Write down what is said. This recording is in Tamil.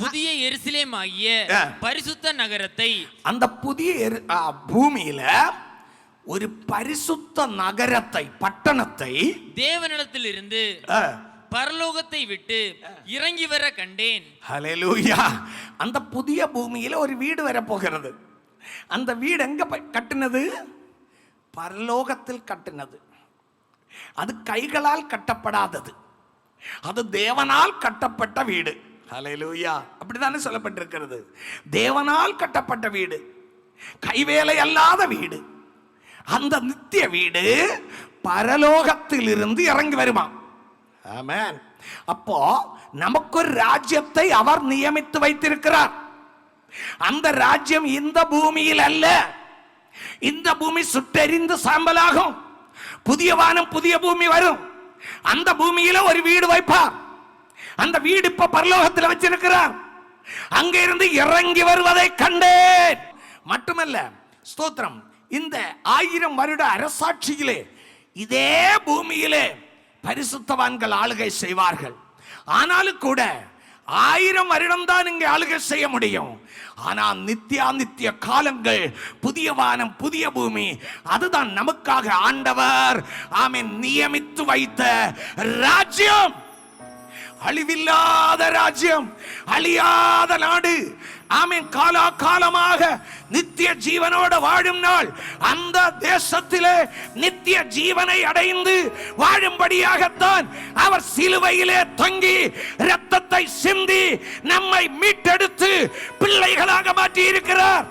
புதிய எருசலேம் ஆகிய பரிசுத்த நகரத்தை, அந்த புதிய பூமியில ஒரு பரிசுத்த நகரத்தை, பட்டணத்தை தேவனிடத்தில் இருந்து பரலோகத்தை விட்டு இறங்கி வர கண்டேன். ஹல்லேலூயா. அந்த புதிய பூமியில ஒரு வீடு வர போகிறது. அந்த வீடு எங்க கட்டினது? பரலோகத்தில் கட்டினது. அது கைகளால் கட்டப்படாதது, அது தேவனால் கட்டப்பட்ட வீடு. ஹல்லேலூயா. அப்படித்தானே சொல்லப்பட்டிருக்கிறது. தேவனால் கட்டப்பட்ட வீடு, கைவேலை அல்லாத வீடு. அந்த நித்திய வீடு பரலோகத்தில் இருந்து இறங்கி வருமா. ஆமென். அப்போ நமக்கு ஒரு ராஜ்யத்தை அவர் நியமித்து வைத்திருக்கிறார். அந்த ராஜ்யம் இந்த பூமியில் அல்ல. இந்த பூமி சுட்டெரிந்து சாம்பலாகும். புதிய வானம் புதிய பூமி வரும். அந்த பூமியில ஒரு வீடு வைப்பார். அந்த வீடு இப்ப பரலோகத்தில் வச்சிருக்கிறார். அங்க இருந்து இறங்கி வருவதை கண்டேன். மட்டுமல்ல, ஸ்தோத்திரம், இந்த 1000 வருட அரசாட்சியிலே இதே பூமியிலே பரிசுத்தவான்கள் ஆளுகை செய்வார்கள். ஆனாலும் கூட 1000 வருடம் தான் இங்கே ஆளுகை செய்ய முடியும். ஆனால் நித்திய காலங்கள், புதிய வானம் புதிய பூமி, அதுதான் நமக்காக ஆண்டவர் ஆமென் நியமித்து வைத்த ராஜ்யம். அழிவில்லாத ராஜ்யம், அழியாத நாடு. ஆமென். காலமாக நித்திய ஜீவனோடு வாழும் நாள் அந்த தேசத்திலே நித்திய ஜீவனை அடைந்து வாழும்படியாகத்தான் அவர் சிலுவையிலே தொங்கி இரத்தத்தை சிந்தி நம்மை மீட்டெடுத்து பிள்ளைகளாக மாற்றி இருக்கிறார்.